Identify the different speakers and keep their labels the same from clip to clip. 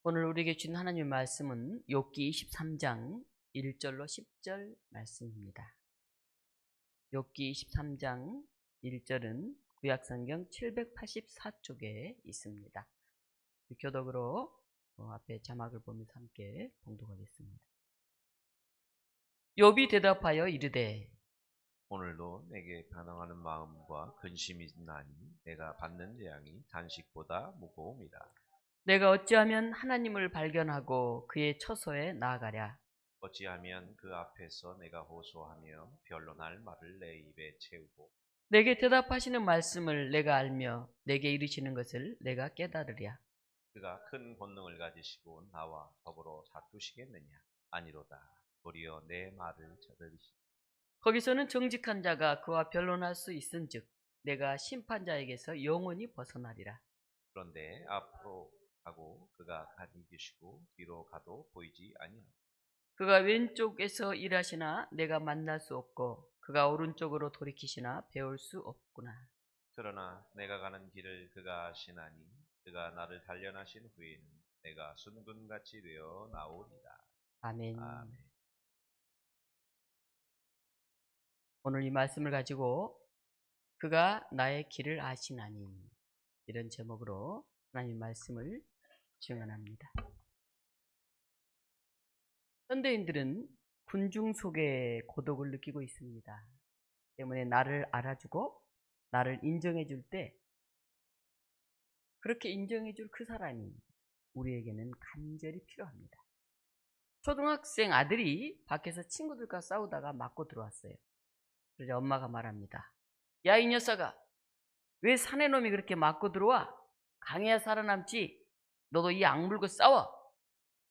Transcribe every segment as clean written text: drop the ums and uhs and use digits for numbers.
Speaker 1: 오늘 우리에게 주신 하나님의 말씀은 욥기 23장 1절로 10절 말씀입니다. 욥기 23장 1절은 구약성경 784쪽에 있습니다. 교독으로 앞에 자막을 보면서 함께 봉독하겠습니다. 욥이 대답하여 이르되
Speaker 2: 오늘도 내게 반항하는 마음과 근심이 있나니 내가 받는 재앙이 단식보다 무거움이다.
Speaker 1: 내가 어찌하면 하나님을 발견하고 그의 처소에 나아가랴.
Speaker 2: 어찌하면 그 앞에서 내가 호소하며 변론할 말을 내 입에 채우고
Speaker 1: 내게 대답하시는 말씀을 내가 알며 내게 이르시는 것을 내가 깨달으랴.
Speaker 2: 그가 큰 권능을 가지시고 나와 더불어 다투시겠느냐? 아니로다. 도리어 내 말을 들으시고
Speaker 1: 거기서는 정직한 자가 그와 변론할 수 있은즉 내가 심판자에게서 영원히 벗어나리라.
Speaker 2: 그런데 앞으로 가고 그가 가리키시고 뒤로 가도 보이지 아니하고
Speaker 1: 그가 왼쪽에서 일하시나 내가 만날 수 없고 그가 오른쪽으로 돌이키시나 배울 수 없구나.
Speaker 2: 그러나 내가 가는 길을 그가 아시나니 그가 나를 단련하신 후에는 내가 순금같이 되어 나오리라.
Speaker 1: 아멘.
Speaker 2: 아멘.
Speaker 1: 오늘 이 말씀을 가지고 그가 나의 길을 아시나니 이런 제목으로 하나님 말씀을 증언합니다. 현대인들은 군중 속에 고독을 느끼고 있습니다. 때문에 나를 알아주고 나를 인정해 줄 때 그렇게 인정해 줄 그 사람이 우리에게는 간절히 필요합니다. 초등학생 아들이 밖에서 친구들과 싸우다가 맞고 들어왔어요. 그래서 엄마가 말합니다. 야, 이 녀석아, 왜 사내 놈이 그렇게 맞고 들어와? 강해야 살아남지. 너도 이 악물고 싸워.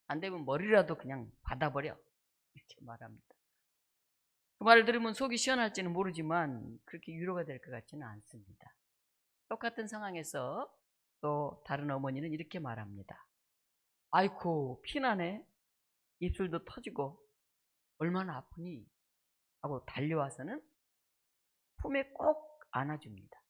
Speaker 1: 안 되면 머리라도 그냥 받아버려. 이렇게 말합니다. 그 말을 들으면 속이 시원할지는 모르지만 그렇게 위로가 될 것 같지는 않습니다. 똑같은 상황에서 또 다른 어머니는 이렇게 말합니다. 아이고, 피나네. 입술도 터지고 얼마나 아프니? 하고 달려와서는 품에 꼭 안아줍니다.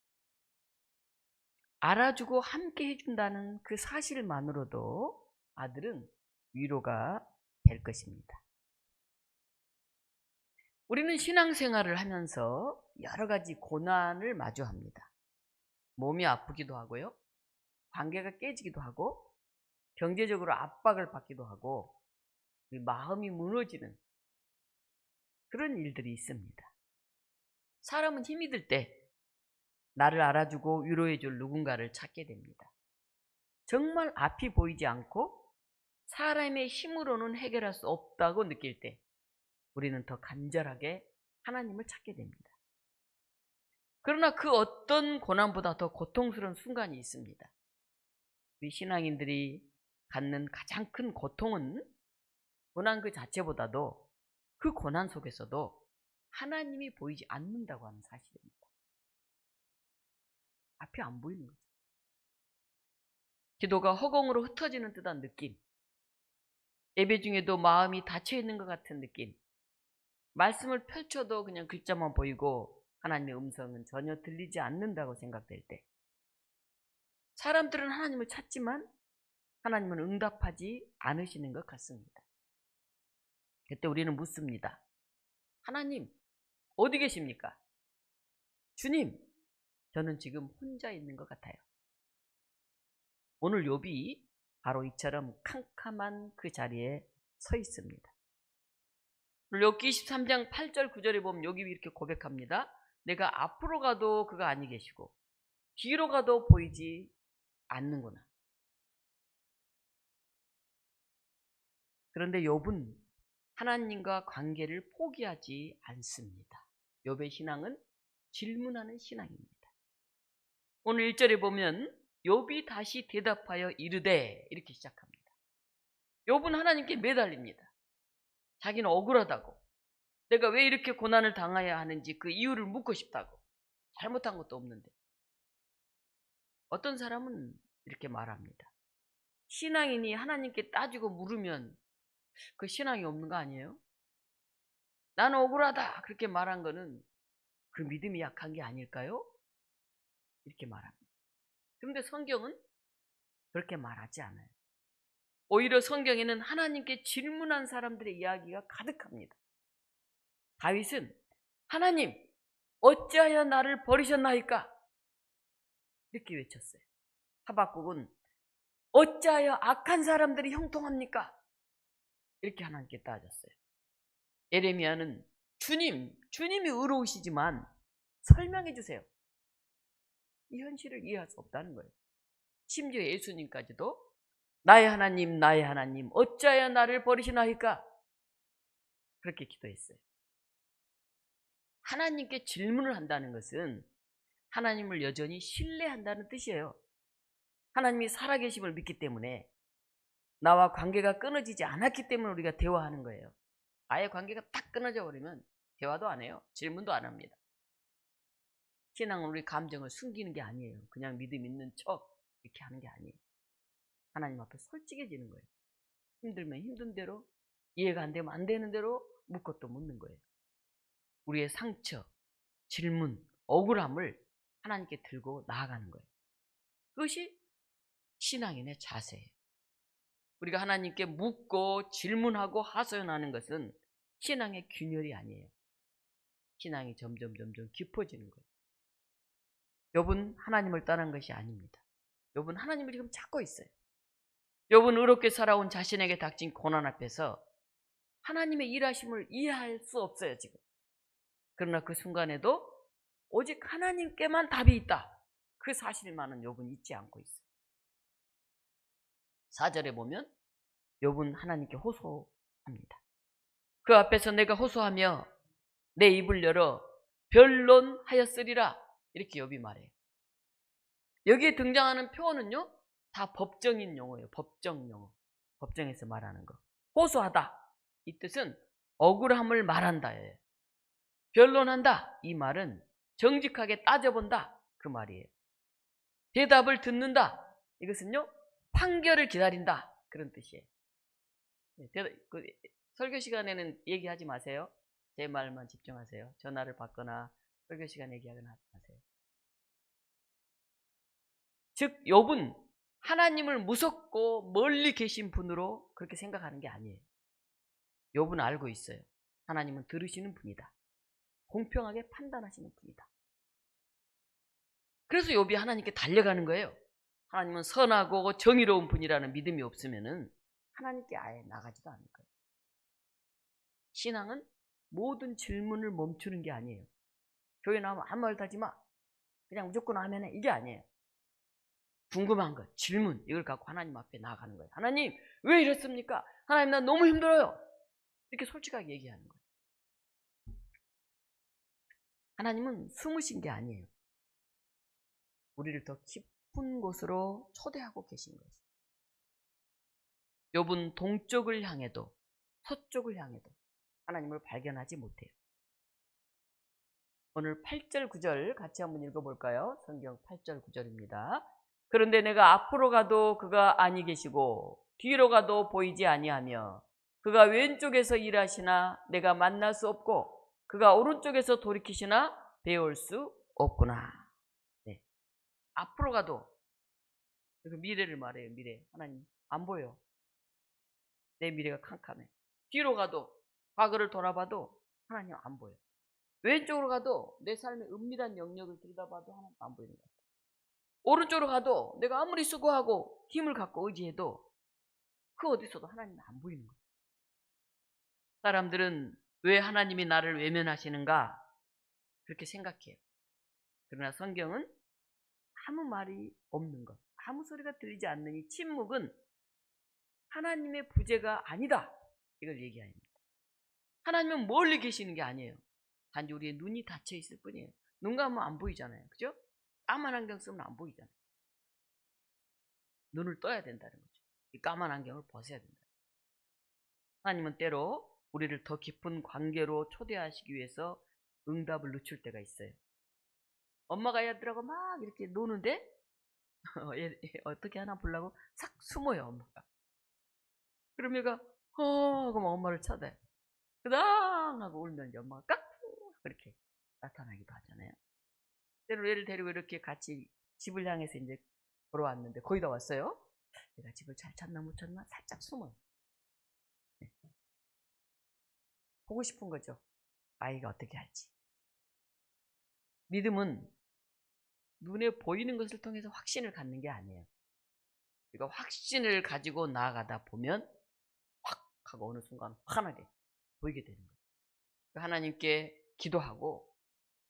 Speaker 1: 알아주고 함께 해준다는 그 사실만으로도 아들은 위로가 될 것입니다. 우리는 신앙생활을 하면서 여러 가지 고난을 마주합니다. 몸이 아프기도 하고요. 관계가 깨지기도 하고 경제적으로 압박을 받기도 하고 마음이 무너지는 그런 일들이 있습니다. 사람은 힘이 들 때 나를 알아주고 위로해 줄 누군가를 찾게 됩니다. 정말 앞이 보이지 않고 사람의 힘으로는 해결할 수 없다고 느낄 때 우리는 더 간절하게 하나님을 찾게 됩니다. 그러나 그 어떤 고난보다 더 고통스러운 순간이 있습니다. 우리 신앙인들이 갖는 가장 큰 고통은 고난 그 자체보다도 그 고난 속에서도 하나님이 보이지 않는다고 하는 사실입니다. 앞이 안 보이는 거죠. 기도가 허공으로 흩어지는 듯한 느낌, 예배 중에도 마음이 닫혀 있는 것 같은 느낌, 말씀을 펼쳐도 그냥 글자만 보이고 하나님의 음성은 전혀 들리지 않는다고 생각될 때 사람들은 하나님을 찾지만 하나님은 응답하지 않으시는 것 같습니다. 그때 우리는 묻습니다. 하나님, 어디 계십니까? 주님, 저는 지금 혼자 있는 것 같아요. 오늘 욥이 바로 이처럼 캄캄한 그 자리에 서 있습니다. 욥기 23장 8절 9절에 보면 욥이 이렇게 고백합니다. 내가 앞으로 가도 그가 아니 계시고 뒤로 가도 보이지 않는구나. 그런데 욥은 하나님과 관계를 포기하지 않습니다. 욥의 신앙은 질문하는 신앙입니다. 오늘 1절에 보면 욥이 다시 대답하여 이르되 이렇게 시작합니다. 욥은 하나님께 매달립니다. 자기는 억울하다고, 내가 왜 이렇게 고난을 당해야 하는지 그 이유를 묻고 싶다고. 잘못한 것도 없는데. 어떤 사람은 이렇게 말합니다. 신앙인이 하나님께 따지고 물으면 그 신앙이 없는 거 아니에요? 나는 억울하다 그렇게 말한 거는 그 믿음이 약한 게 아닐까요? 이렇게 말합니다. 그런데 성경은 그렇게 말하지 않아요. 오히려 성경에는 하나님께 질문한 사람들의 이야기가 가득합니다. 다윗은 하나님, 어찌하여 나를 버리셨나이까? 이렇게 외쳤어요. 하박국은 어찌하여 악한 사람들이 형통합니까? 이렇게 하나님께 따졌어요. 예레미야는 주님이 의로우시지만 설명해 주세요. 이 현실을 이해할 수 없다는 거예요. 심지어 예수님까지도 나의 하나님 어찌하여 나를 버리시나이까? 그렇게 기도했어요. 하나님께 질문을 한다는 것은 하나님을 여전히 신뢰한다는 뜻이에요. 하나님이 살아계심을 믿기 때문에, 나와 관계가 끊어지지 않았기 때문에 우리가 대화하는 거예요. 아예 관계가 딱 끊어져 버리면 대화도 안 해요. 질문도 안 합니다. 신앙은 우리 감정을 숨기는 게 아니에요. 그냥 믿음 있는 척 이렇게 하는 게 아니에요. 하나님 앞에 솔직해지는 거예요. 힘들면 힘든 대로, 이해가 안 되면 안 되는 대로 묻고 또 묻는 거예요. 우리의 상처, 질문, 억울함을 하나님께 들고 나아가는 거예요. 그것이 신앙인의 자세예요. 우리가 하나님께 묻고 질문하고 하소연하는 것은 신앙의 균열이 아니에요. 신앙이 점점 깊어지는 거예요. 욥은 하나님을 떠난 것이 아닙니다. 욥은 하나님을 지금 찾고 있어요. 욥은 의롭게 살아온 자신에게 닥친 고난 앞에서 하나님의 일하심을 이해할 수 없어요, 지금. 그러나 그 순간에도 오직 하나님께만 답이 있다. 그 사실만은 욥은 잊지 않고 있어요. 4절에 보면 욥은 하나님께 호소합니다. 그 앞에서 내가 호소하며 내 입을 열어 변론하였으리라. 이렇게 욥이 말해요. 여기에 등장하는 표현은요, 다 법정인 용어예요. 법정 용어. 법정에서 말하는 거. 호소하다. 이 뜻은 억울함을 말한다예요. 변론한다. 이 말은 정직하게 따져본다. 그 말이에요. 대답을 듣는다. 이것은요, 판결을 기다린다. 그런 뜻이에요. 설교 시간에는 얘기하지 마세요. 제 말만 집중하세요. 전화를 받거나 설교 시간 얘기하거나 하지 마세요. 즉 욥은 하나님을 무섭고 멀리 계신 분으로 그렇게 생각하는 게 아니에요. 욥은 알고 있어요. 하나님은 들으시는 분이다. 공평하게 판단하시는 분이다. 그래서 욥이 하나님께 달려가는 거예요. 하나님은 선하고 정의로운 분이라는 믿음이 없으면은 하나님께 아예 나가지도 않을 거예요. 신앙은 모든 질문을 멈추는 게 아니에요. 교회 나오면 아무 말도 하지 마. 그냥 무조건 아멘 해. 이게 아니에요. 궁금한 것, 질문, 이걸 갖고 하나님 앞에 나아가는 거예요. 하나님, 왜 이랬습니까? 하나님, 난 너무 힘들어요. 이렇게 솔직하게 얘기하는 거예요. 하나님은 숨으신 게 아니에요. 우리를 더 깊은 곳으로 초대하고 계신 거예요. 욥은 동쪽을 향해도 서쪽을 향해도 하나님을 발견하지 못해요. 오늘 8절 9절 같이 한번 읽어볼까요? 성경 8절 9절입니다. 그런데 내가 앞으로 가도 그가 아니 계시고 뒤로 가도 보이지 아니하며 그가 왼쪽에서 일하시나 내가 만날 수 없고 그가 오른쪽에서 돌이키시나 배울 수 없구나. 네. 앞으로 가도, 미래를 말해요. 미래. 하나님 안 보여. 내 미래가 캄캄해. 뒤로 가도, 과거를 돌아봐도 하나님 안 보여. 왼쪽으로 가도 내 삶의 은밀한 영역을 들여다봐도 하나님 안 보이는 것 같아요. 오른쪽으로 가도 내가 아무리 수고하고 힘을 갖고 의지해도 그 어디서도 하나님은 안 보이는 거예요. 사람들은 왜 하나님이 나를 외면하시는가 그렇게 생각해요. 그러나 성경은 아무 말이 없는 것, 아무 소리가 들리지 않는 이 침묵은 하나님의 부재가 아니다, 이걸 얘기합니다. 하나님은 멀리 계시는 게 아니에요. 단지 우리의 눈이 닫혀 있을 뿐이에요. 눈 감으면 안 보이잖아요. 그죠? 까만 안경 쓰면 안 보이잖아요. 눈을 떠야 된다는 거죠. 이 까만 안경을 벗어야 된다. 하나님은 때로 우리를 더 깊은 관계로 초대하시기 위해서 응답을 늦출 때가 있어요. 엄마가 애들하고 막 이렇게 노는데 어떻게 하나 보려고 싹 숨어요, 엄마가. 그럼 얘가 하고 막 엄마를 찾아요. 그당 하고 울면 이제 엄마가 까꿍 그렇게 나타나기도 하잖아요. 때로 얘를 데리고 이렇게 같이 집을 향해서 이제 걸어왔는데 거의 다 왔어요. 내가 집을 잘 찾나 못 찾나 살짝 숨어요. 네. 보고 싶은 거죠. 아이가 어떻게 할지. 믿음은 눈에 보이는 것을 통해서 확신을 갖는 게 아니에요. 그러니까 확신을 가지고 나아가다 보면 확 하고 어느 순간 환하게 보이게 되는 거예요. 하나님께 기도하고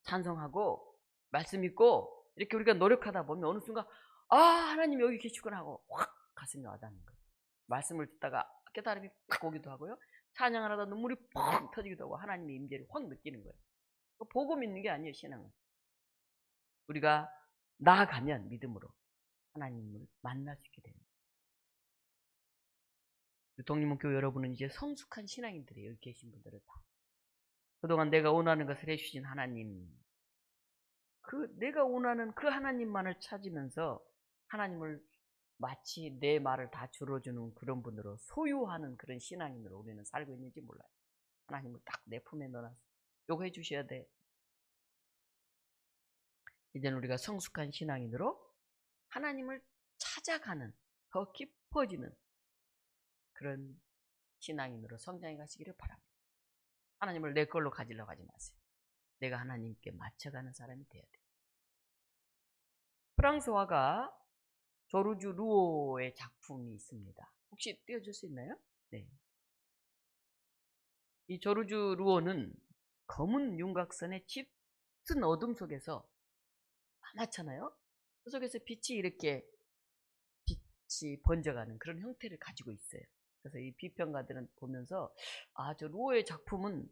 Speaker 1: 찬송하고 말씀 읽고 이렇게 우리가 노력하다 보면 어느 순간 하나님 여기 계시구나 하고 확 가슴이 와닿는 거예요. 말씀을 듣다가 깨달음이 팍 오기도 하고요. 찬양을 하다 눈물이 펑 터지기도 하고 하나님의 임재를 확 느끼는 거예요. 보고 믿는 게 아니에요. 신앙은. 우리가 나아가면 믿음으로 하나님을 만날 수 있게 됩니다. 독립문교 여러분은 이제 성숙한 신앙인들이에요. 여기 계신 분들은 다. 그동안 내가 원하는 것을 해주신 하나님, 내가 원하는 그 하나님만을 찾으면서 하나님을 마치 내 말을 다 들어주는 그런 분으로 소유하는 그런 신앙인으로 우리는 살고 있는지 몰라요. 하나님을 딱 내 품에 넣어놨어. 요거 해주셔야 돼. 이제는 우리가 성숙한 신앙인으로 하나님을 찾아가는 더 깊어지는 그런 신앙인으로 성장해 가시기를 바랍니다. 하나님을 내 걸로 가지려고 하지 마세요. 내가 하나님께 맞춰가는 사람이 돼야 돼요. 프랑스 화가 조르주 루오의 작품이 있습니다. 혹시 띄워줄 수 있나요? 네. 이 조르주 루오는 검은 윤곽선의 짙은 어둠 속에서 까맣잖아요. 그 속에서 빛이 번져가는 그런 형태를 가지고 있어요. 그래서 이 비평가들은 보면서 저 루오의 작품은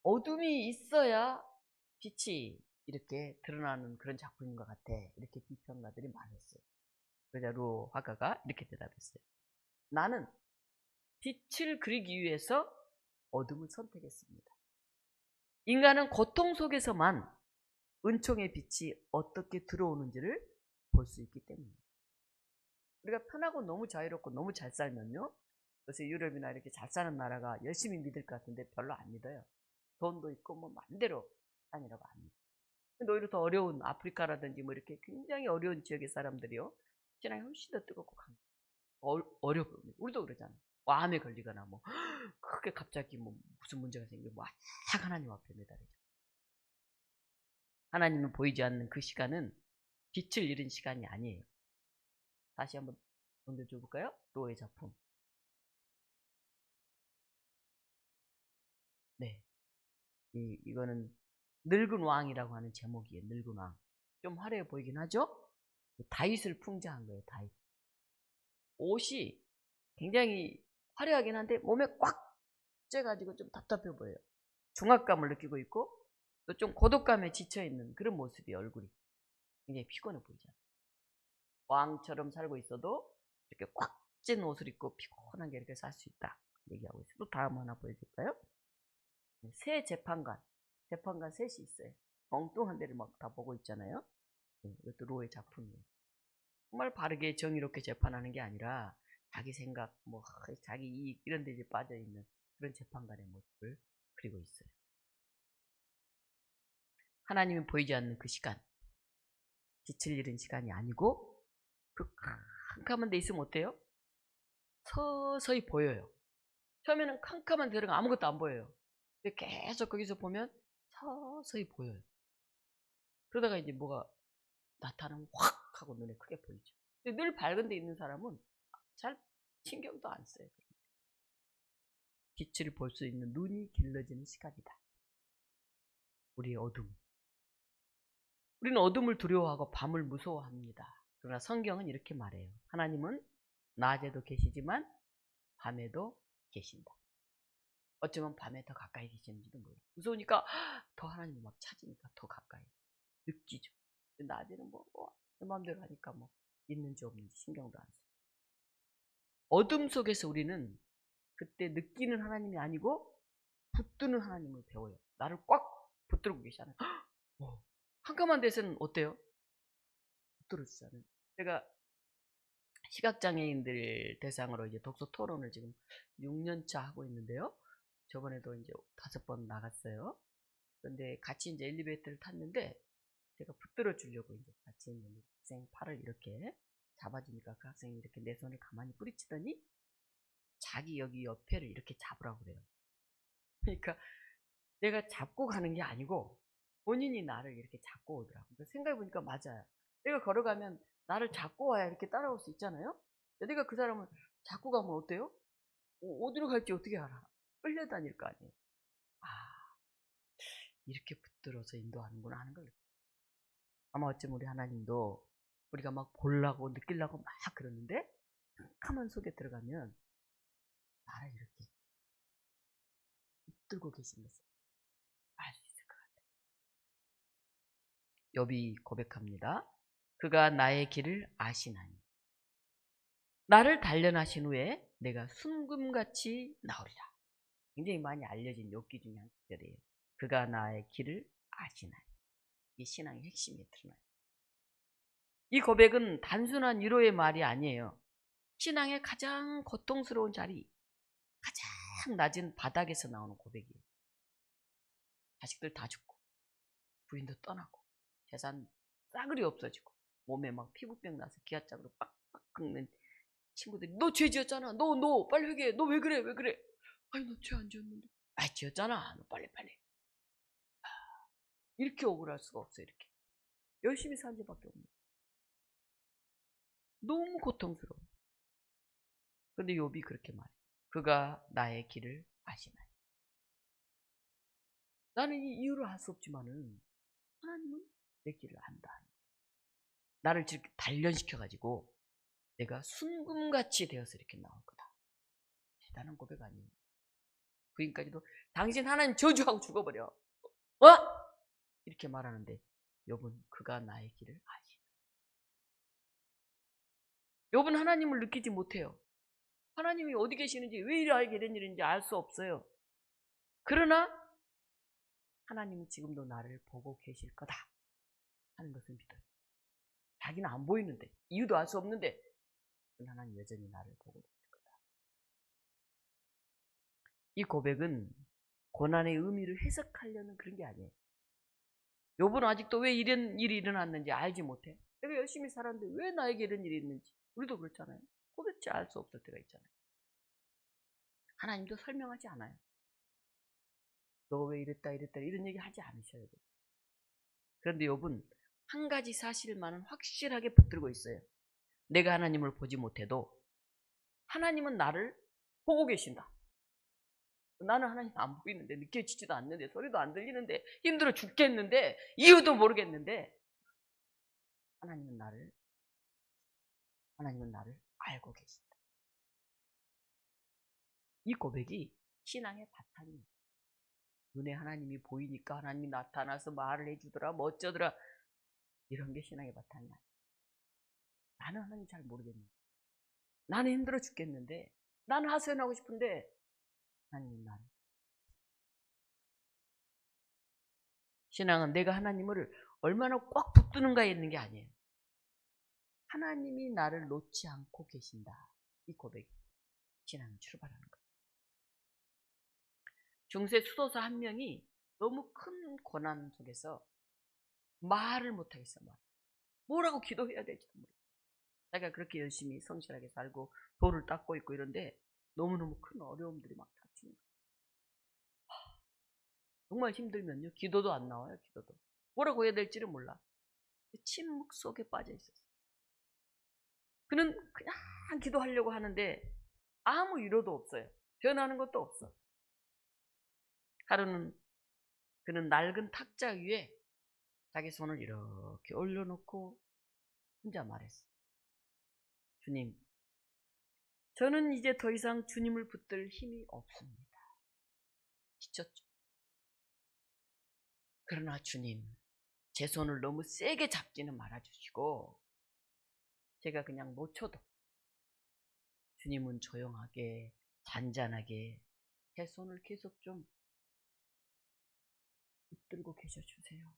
Speaker 1: 어둠이 있어야 빛이 이렇게 드러나는 그런 작품인 것 같아. 이렇게 비평가들이 말했어요. 그러자 루오 화가가 이렇게 대답했어요. 나는 빛을 그리기 위해서 어둠을 선택했습니다. 인간은 고통 속에서만 은총의 빛이 어떻게 들어오는지를 볼 수 있기 때문입니다. 우리가 편하고 너무 자유롭고 너무 잘 살면요. 요새 유럽이나 이렇게 잘 사는 나라가 열심히 믿을 것 같은데 별로 안 믿어요. 돈도 있고 뭐 마음대로 다니라고 합니다. 근데 오히려 더 어려운 아프리카라든지 뭐 이렇게 굉장히 어려운 지역의 사람들이요. 신앙이 훨씬 더 뜨겁고 어려 보입니다. 우리도 그러잖아요. 암에 걸리거나 뭐 크게 갑자기 뭐 무슨 문제가 생기면 막 하나님 앞에 매달리죠. 하나님은 보이지 않는 그 시간은 빛을 잃은 시간이 아니에요. 다시 한번 넘겨줘 볼까요? 로의 작품. 네. 이거는 늙은 왕이라고 하는 제목이에요. 늙은 왕. 좀 화려해 보이긴 하죠? 다윗을 풍자한 거예요. 다윗. 옷이 굉장히 화려하긴 한데 몸에 꽉 쬐가지고 좀 답답해 보여요. 중압감을 느끼고 있고 또 좀 고독감에 지쳐있는 그런 모습이 얼굴이 굉장히 피곤해 보이잖아요. 왕처럼 살고 있어도 이렇게 꽉 찐 옷을 입고 피곤하게 이렇게 살 수 있다 얘기하고 있어요. 또 다음 하나 보여줄까요? 새 재판관 셋이 있어요. 엉뚱한 데를 막 다 보고 있잖아요. 이것도 로의 작품이에요. 정말 바르게 정의롭게 재판하는 게 아니라 자기 생각, 자기 이익 이런 데 이제 빠져 있는 그런 재판관의 모습을 그리고 있어요. 하나님이 보이지 않는 그 시간, 빛을 잃은 시간이 아니고 그 캄캄한 데 있으면 어때요? 서서히 보여요. 처음에는 캄캄한 데가 아무것도 안 보여요. 근데 계속 거기서 보면 서서히 보여요. 그러다가 이제 뭐가 나타나면 확 하고 눈에 크게 보이죠. 근데 늘 밝은 데 있는 사람은 잘 신경도 안 써요. 빛을 볼 수 있는 눈이 길러지는 시간이다. 우리의 어둠. 우리는 어둠을 두려워하고 밤을 무서워합니다. 그러나 성경은 이렇게 말해요. 하나님은 낮에도 계시지만 밤에도 계신다. 어쩌면 밤에 더 가까이 계시는지도 몰라요. 무서우니까 더 하나님을 막 찾으니까 더 가까이 느끼죠. 낮에는 내 마음대로 하니까 있는지 없는지 신경도 안 써요. 어둠 속에서 우리는 그때 느끼는 하나님이 아니고 붙드는 하나님을 배워요. 나를 꽉 붙들고 계시잖아요. 캄캄한 데서는 어때요? 붙들어주잖아요. 제가 시각장애인들 대상으로 이제 독서 토론을 지금 6년차 하고 있는데요. 저번에도 이제 5번 나갔어요. 그런데 같이 이제 엘리베이터를 탔는데 제가 붙들어 주려고 이제 같이 있는 학생 팔을 이렇게 잡아주니까 그 학생이 이렇게 내 손을 가만히 뿌리치더니 자기 여기 옆에를 이렇게 잡으라고 그래요. 그러니까 내가 잡고 가는 게 아니고 본인이 나를 이렇게 잡고 오더라고요. 그러니까 생각해보니까 맞아요. 내가 걸어가면 나를 잡고 와야 이렇게 따라올 수 있잖아요. 내가 그 사람을 잡고 가면 어때요? 어디로 갈지 어떻게 알아? 끌려다닐 거 아니에요. 아, 이렇게 붙들어서 인도하는구나 하는 걸. 아마 어쩌면 우리 하나님도 우리가 막 보려고 느끼려고 막 그러는데 캄캄한 속에 들어가면 나를 이렇게 붙들고 계신 것을 알 수 있을 것 같아요. 욥이 고백합니다. 그가 나의 길을 아시나니 나를 단련하신 후에 내가 순금같이 나오리라. 굉장히 많이 알려진 욥기 중에 한 구절이에요. 그가 나의 길을 아시나니. 이 신앙의 핵심이 드러나요. 이 고백은 단순한 위로의 말이 아니에요. 신앙의 가장 고통스러운 자리, 가장 낮은 바닥에서 나오는 고백이에요. 자식들 다 죽고 부인도 떠나고 재산 싸그리 없어지고 몸에 막 피부병 나서 기아짝으로 빡빡 긁는 친구들이 너 죄 지었잖아. 너 빨리 회개해. 너 왜 그래? 왜 그래? 아니 너 죄 안 지었는데. 아 지었잖아. 너 빨리. 이렇게 억울할 수가 없어요. 이렇게 열심히 산 지밖에 없는. 너무 고통스러워. 근데 욥이 그렇게 말해. 그가 나의 길을 아시나요? 나는 이 이유를 알 수 없지만은 하나님은 내 길을 안다. 나를 이렇게 단련시켜가지고 내가 순금같이 되어서 이렇게 나올 거다. 대단한 고백 아니에요. 부인까지도 당신 하나님 저주하고 죽어버려. 어? 이렇게 말하는데 욥은 그가 나의 길을 아시나요? 욥은 하나님을 느끼지 못해요. 하나님이 어디 계시는지 왜 이렇게 된 일인지 알 수 없어요. 그러나 하나님은 지금도 나를 보고 계실 거다 하는 것을 믿어요. 자기는 안 보이는데 이유도 알 수 없는데 하나님 여전히 나를 보고 계실 거다. 이 고백은 고난의 의미를 해석하려는 그런 게 아니에요. 욥은 아직도 왜 이런 일이 일어났는지 알지 못해. 내가 열심히 살았는데 왜 나에게 이런 일이 있는지 우리도 그렇잖아요. 도대체 알 수 없을 때가 있잖아요. 하나님도 설명하지 않아요. 너 왜 이랬다 이런 얘기 하지 않으셔야 돼요. 그런데 욥은 한 가지 사실만은 확실하게 붙들고 있어요. 내가 하나님을 보지 못해도 하나님은 나를 보고 계신다. 나는 하나님 안 보이는데 느껴지지도 않는데 소리도 안 들리는데 힘들어 죽겠는데 이유도 모르겠는데 하나님은 나를 알고 계신다. 이 고백이 신앙의 바탕이에요. 눈에 하나님이 보이니까 하나님이 나타나서 말을 해주더라 뭐 어쩌더라 이런 게 신앙의 바탕이 아니야. 나는 하나님 잘 모르겠는데 나는 힘들어 죽겠는데 나는 하소연하고 싶은데 하나님은 나를. 신앙은 내가 하나님을 얼마나 꽉 붙드는가에 있는 게 아니에요. 하나님이 나를 놓지 않고 계신다. 이 고백이 신앙을 출발하는 거예요. 중세 수도사 한 명이 너무 큰 고난 속에서 말을 못하겠어. 뭐라고 기도해야 될지도 모르겠어. 자기가 그렇게 열심히 성실하게 살고 돌을 닦고 있고 이런데 너무너무 큰 어려움들이 막 닥치는 거예요. 정말 힘들면요. 기도도 안 나와요. 기도도. 뭐라고 해야 될지를 몰라. 침묵 속에 빠져 있었어요. 그는 그냥 기도하려고 하는데 아무 위로도 없어요. 변하는 것도 없어. 하루는 그는 낡은 탁자 위에 자기 손을 이렇게 올려놓고 혼자 말했어. 주님, 저는 이제 더 이상 주님을 붙들 힘이 없습니다. 지쳤죠. 그러나 주님, 제 손을 너무 세게 잡지는 말아주시고 제가 그냥 놓쳐도 주님은 조용하게 잔잔하게 제 손을 계속 좀 붙들고 계셔주세요.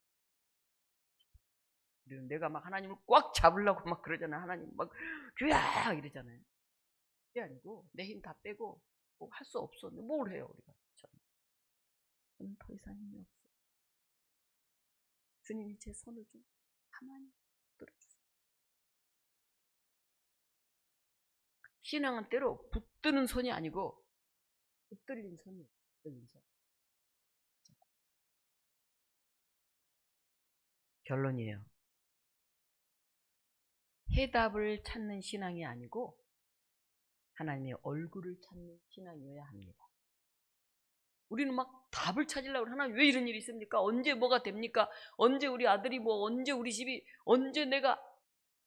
Speaker 1: 내가 막 하나님을 꽉 잡으려고 막 그러잖아요. 하나님 막 주야 이러잖아요. 그게 아니고 내 힘 다 빼고 뭐 할 수 없어. 뭘 해요 우리가. 저는 더 이상 힘이 없어. 주님이 제 손을 좀 가만히 들어주세요. 신앙은 때로 붙드는 손이 아니고 붙들린 손이에요. 붙들린 손. 결론이에요. 해답을 찾는 신앙이 아니고 하나님의 얼굴을 찾는 신앙이어야 합니다. 우리는 막 답을 찾으려고 하나님 왜 이런 일이 있습니까? 언제 뭐가 됩니까? 언제 우리 아들이 언제 우리 집이 언제 내가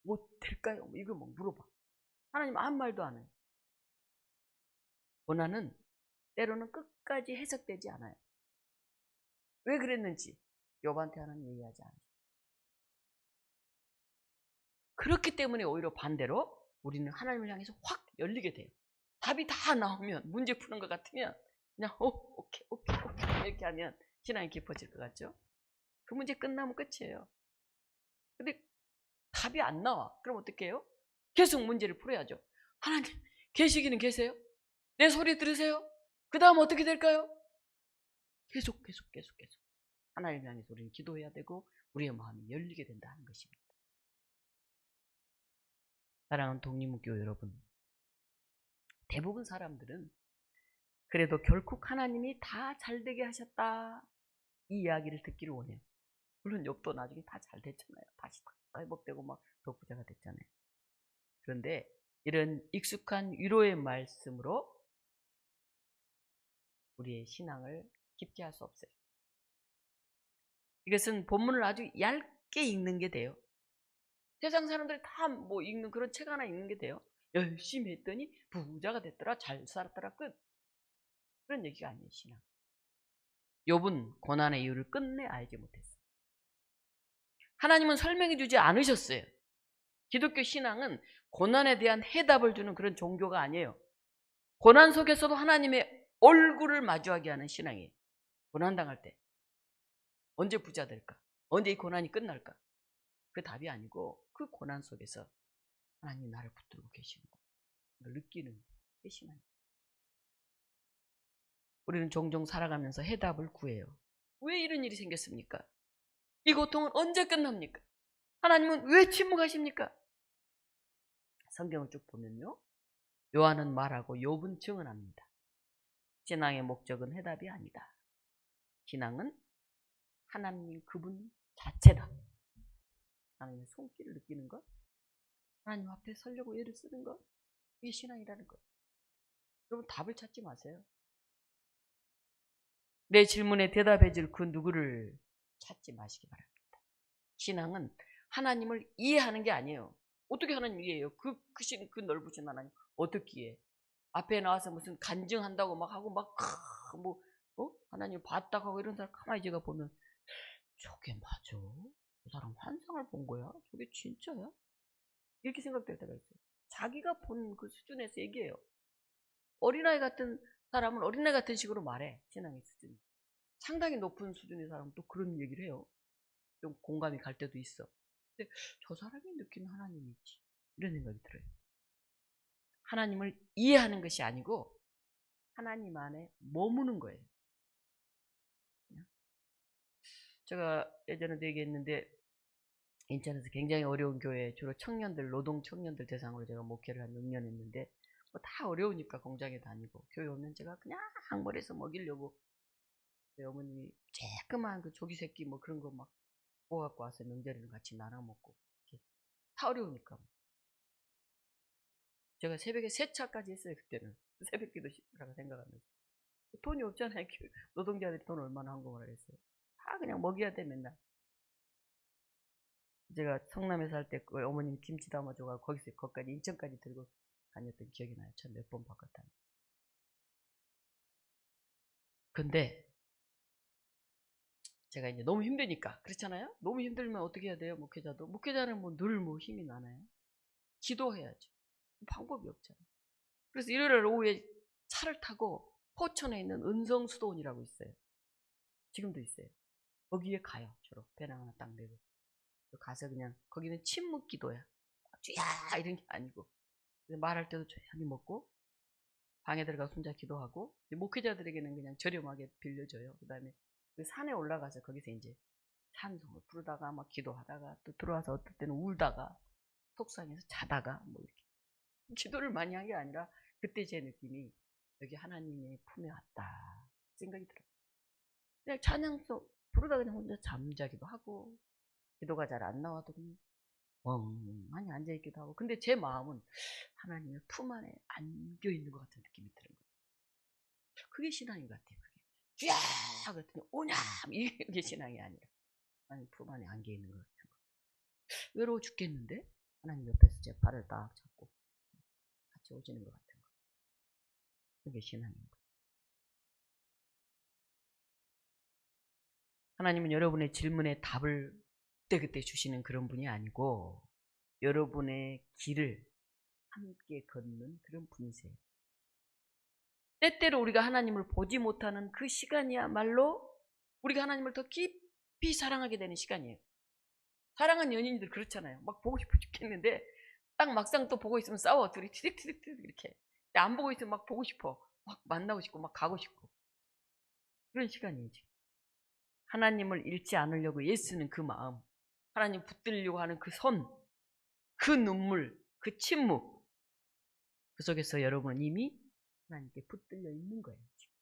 Speaker 1: 뭐 될까요? 이거 뭐 물어봐. 하나님 아무 말도 안 해요. 고난은 때로는 끝까지 해석되지 않아요. 왜 그랬는지 욥한테 하나님 얘기하지 않아요. 그렇기 때문에 오히려 반대로 우리는 하나님을 향해서 확 열리게 돼요. 답이 다 나오면 문제 푸는 것 같으면 그냥 오케이 이렇게 하면 신앙이 깊어질 것 같죠? 그 문제 끝나면 끝이에요. 근데 답이 안 나와. 그럼 어떻게 해요? 계속 문제를 풀어야죠. 하나님 계시기는 계세요? 내 소리 들으세요? 그 다음 어떻게 될까요? 계속 하나님을 향해서 우리는 기도해야 되고 우리의 마음이 열리게 된다 하는 것입니다. 사랑하는 독립무교 여러분, 대부분 사람들은 그래도 결국 하나님이 다 잘되게 하셨다 이 이야기를 듣기를 원해요. 물론 욥도 나중에 다 잘 됐잖아요. 다시 다 회복되고 막 더 부자가 됐잖아요. 그런데 이런 익숙한 위로의 말씀으로 우리의 신앙을 깊게 할 수 없어요. 이것은 본문을 아주 얇게 읽는 게 돼요. 세상 사람들이 다 뭐 읽는 그런 책 하나 읽는 게 돼요. 열심히 했더니 부자가 됐더라, 잘 살았더라, 끝. 그런 얘기가 아니에요, 신앙. 욥은 고난의 이유를 끝내 알지 못했어요. 하나님은 설명해 주지 않으셨어요. 기독교 신앙은 고난에 대한 해답을 주는 그런 종교가 아니에요. 고난 속에서도 하나님의 얼굴을 마주하게 하는 신앙이에요. 고난당할 때 언제 부자 될까? 언제 이 고난이 끝날까? 그 답이 아니고 그 고난 속에서 하나님이 나를 붙들고 계시는 걸 느끼는 게 신앙이에요. 우리는 종종 살아가면서 해답을 구해요. 왜 이런 일이 생겼습니까? 이 고통은 언제 끝납니까? 하나님은 왜 침묵하십니까? 성경을 쭉 보면요, 요한은 말하고 욥은 증언합니다. 신앙의 목적은 해답이 아니다. 신앙은 하나님 그분 자체다. 하나님의 손길을 느끼는 것, 하나님 앞에 서려고 애를 쓰는 것, 이게 신앙이라는 거예요. 여러분 답을 찾지 마세요. 내 질문에 대답해 줄 그 누구를 찾지 마시기 바랍니다. 신앙은 하나님을 이해하는 게 아니에요. 어떻게 하나님 이해해요? 그 넓으신 하나님 어떻게 이해해? 앞에 나와서 무슨 간증한다고 막 하고 막 하나님 봤다고 하고 이런 사람 가만히 제가 보면 저게 맞아? 그 사람 환상을 본 거야? 저게 진짜야? 이렇게 생각될 때가 있어요. 자기가 본 그 수준에서 얘기해요. 어린아이 같은 사람은 어린아이 같은 식으로 말해. 신앙의 수준이. 상당히 높은 수준의 사람은 또 그런 얘기를 해요. 좀 공감이 갈 때도 있어. 근데 저 사람이 느끼는 하나님이 있지. 이런 생각이 들어요. 하나님을 이해하는 것이 아니고 하나님 안에 머무는 거예요. 제가 예전에도 얘기했는데 인천에서 굉장히 어려운 교회, 주로 청년들, 노동 청년들 대상으로 제가 목회를 한 6년 했는데 뭐 다 어려우니까 공장에 다니고 교회 오면 제가 그냥 머리에서 먹이려고 어머님이 쬐끄만 그 조기 새끼 뭐 그런 거 막 구워갖고 와서 명절에는 같이 나눠 먹고 다 어려우니까 제가 새벽에 세차까지 했어요. 그때는 새벽기도 시라고 생각하면서 돈이 없잖아요. 노동자들이 돈 얼마나 한국을 했어요. 다 그냥 먹여야 돼 맨날. 제가 성남에 살 때 그 어머님 김치 담아줘가 거기까지 인천까지 들고 다녔던 기억이 나요. 전 몇 번 바꿨다니. 근데 제가 이제 너무 힘드니까 그렇잖아요. 너무 힘들면 어떻게 해야 돼요? 목회자는 뭐 늘 힘이 나나요? 기도해야죠. 방법이 없잖아요. 그래서 일요일 오후에 차를 타고 포천에 있는 은성수도원이라고 있어요. 지금도 있어요. 거기에 가요. 주로 배낭 하나 딱 메고 가서 그냥 거기는 침묵 기도야. 쥐야 이런 게 아니고 말할 때도 조용히 먹고 방에 들어가서 혼자 기도하고 목회자들에게는 그냥 저렴하게 빌려줘요. 그 다음에 그 산에 올라가서 거기서 이제 찬송을 부르다가 막 기도하다가 또 들어와서 어떨 때는 울다가 속상해서 자다가 뭐 이렇게 기도를 많이 한 게 아니라 그때 제 느낌이 여기 하나님의 품에 왔다 생각이 들어요. 그냥 찬양도 부르다 그냥 혼자 잠자기도 하고 기도가 잘 안 나와도 그냥 멍하니 앉아있기도 하고, 근데 제 마음은 하나님의 품 안에 안겨 있는 것 같은 느낌이 드는 거예요. 그게 신앙인 것 같아요. 그게 쫙 그랬더니 오냐 이게 신앙이 아니라 하나님 품 안에 안겨 있는 것 같은 거예요. 외로워 죽겠는데 하나님 옆에서 제 발을 딱 잡고 같이 오시는 것 같은 거예요. 그게 신앙인 거예요. 하나님은 여러분의 질문에 답을 그때그때 주시는 그런 분이 아니고 여러분의 길을 함께 걷는 그런 분이세요. 때때로 우리가 하나님을 보지 못하는 그 시간이야말로 우리가 하나님을 더 깊이 사랑하게 되는 시간이에요. 사랑하는 연인들 그렇잖아요. 막 보고 싶어 죽겠는데 딱 막상 또 보고 있으면 싸워. 둘이 티득티득 이렇게. 안 보고 있으면 막 보고 싶어. 막 만나고 싶고 막 가고 싶고. 그런 시간이에요 지금. 하나님을 잃지 않으려고 애쓰는 그 마음, 하나님 붙들려고 하는 그 손, 그 눈물, 그 침묵, 그 속에서 여러분은 이미 하나님께 붙들려 있는 거예요. 지금.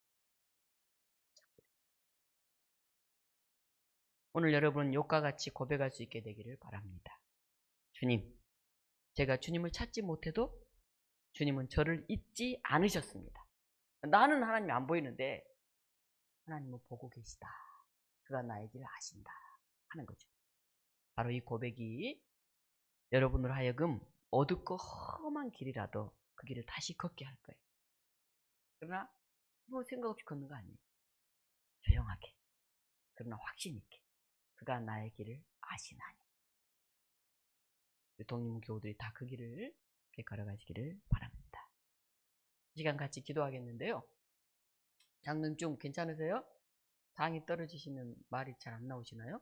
Speaker 1: 오늘 여러분 욕과 같이 고백할 수 있게 되기를 바랍니다. 주님, 제가 주님을 찾지 못해도 주님은 저를 잊지 않으셨습니다. 나는 하나님이 안 보이는데 하나님은 보고 계시다. 그가 나의 길을 아신다 하는 거죠. 바로 이 고백이 여러분으로 하여금 어둡고 험한 길이라도 그 길을 다시 걷게 할 거예요. 그러나 뭐 생각 없이 걷는 거 아니에요. 조용하게, 그러나 확신 있게 그가 나의 길을 아시나니. 동림 교우들이 다 그 길을 이렇게 걸어가시기를 바랍니다. 이 시간 같이 기도하겠는데요. 장로님 좀 괜찮으세요? 당이 떨어지시면 말이 잘 안 나오시나요?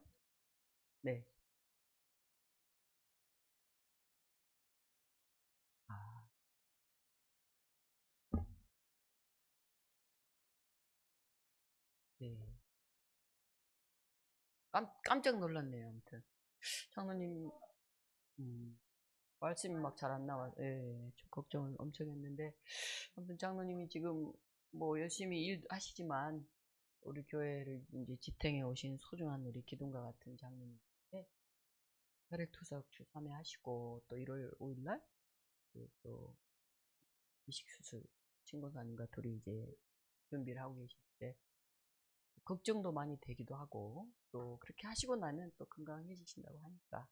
Speaker 1: 네. 네. 깜짝 놀랐네요. 아무튼 장로님 말씀이 막 잘 안 나와. 예, 좀 걱정을 엄청 했는데 아무튼 장로님이 지금 뭐 열심히 일하시지만 우리 교회를 이제 지탱해 오신 소중한 우리 기둥과 같은 장로님인데 혈액투석 주 3회 하시고 또 1월 5일날 또 이식수술 친구사님과 둘이 이제 준비를 하고 계신데 걱정도 많이 되기도 하고 또 그렇게 하시고 나면 또 건강해지신다고 하니까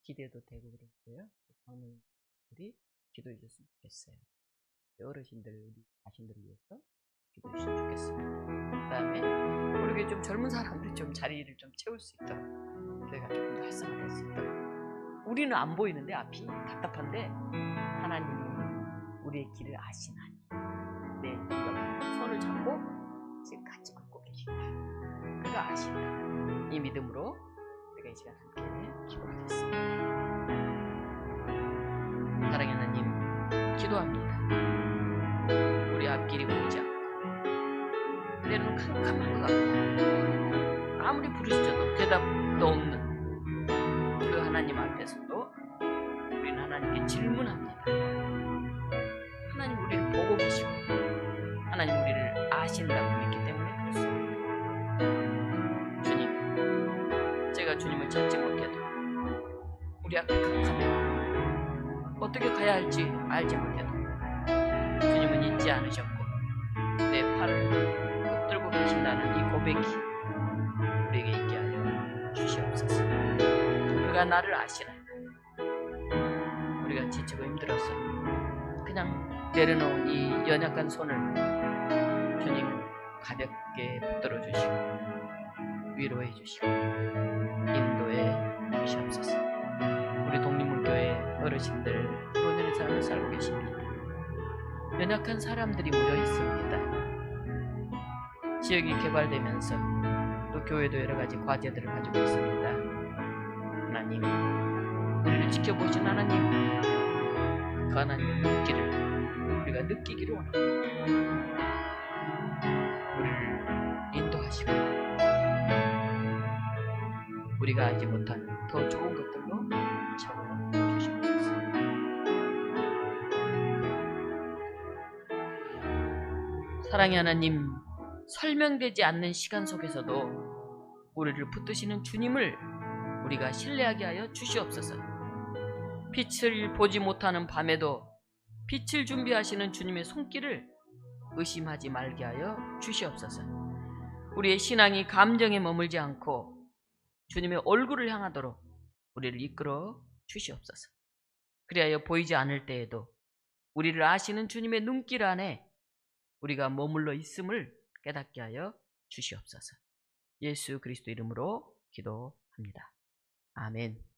Speaker 1: 기대도 되고 그랬어요. 장로님들이 기도해 주셨으면 좋겠어요. 어르신들 우리 자신들을 위해서 기도해 주시면 좋겠습니다. 그 다음에 우리 교회 좀 젊은 사람들 좀 자리를 좀 채울 수 있도록 교회가 조금 더 활성화될 수 있도록. 우리는 안 보이는데 앞이 답답한데 하나님은 우리의 길을 아시나니 내 손을 잡고 지금 같이 걷고 계신다. 그가 아신다. 이 믿음으로 우리가 이 시간 함께 기도하겠습니다. 사랑의 하나님 기도합니다. 우리 앞길이 보이지 않고 때로는 캄캄한 것 같고 아무리 부르짖어도 대답도 없는 그 하나님 앞에서도 우리는 하나님께 질문합니다. 하나님 우리를 보고 계시고 하나님 우리를 아신다고 믿기 때문에 그렇습니다. 주님, 제가 주님을 찾지 못해도 우리 앞에 캄캄해 어떻게 가야 할지 알지 못해도 주님은 잊지 않으셨고 내 팔을 붙들고 계신다는 이 고백이 우리에게 있게 하여 주시옵소서. 그가 나를 아시나이다. 우리가 지치고 힘들어서 그냥 내려놓은 이 연약한 손을 주님 가볍게 붙들어 주시고 위로해 주시고 인도해 주시옵소서. 우리 독립문교회 어르신들 본연의 삶을 살고 계십니다. 연약한 사람들이 모여 있습니다. 지역이 개발되면서 또 교회도 여러 가지 과제들을 가지고 있습니다. 하나님, 우리를 지켜보신 하나님, 그 하나님의 눈길을 우리가 느끼기를 원합니다. 우리를 인도하시고 우리가 알지 못한 더 좋은 것들로 채워주시옵소서. 사랑의 하나님, 설명되지 않는 시간 속에서도 우리를 붙드시는 주님을 우리가 신뢰하게 하여 주시옵소서. 빛을 보지 못하는 밤에도 빛을 준비하시는 주님의 손길을 의심하지 말게 하여 주시옵소서. 우리의 신앙이 감정에 머물지 않고 주님의 얼굴을 향하도록 우리를 이끌어 주시옵소서. 그리하여 보이지 않을 때에도 우리를 아시는 주님의 눈길 안에 우리가 머물러 있음을 깨닫게 하여 주시옵소서. 예수 그리스도 이름으로 기도합니다. 아멘.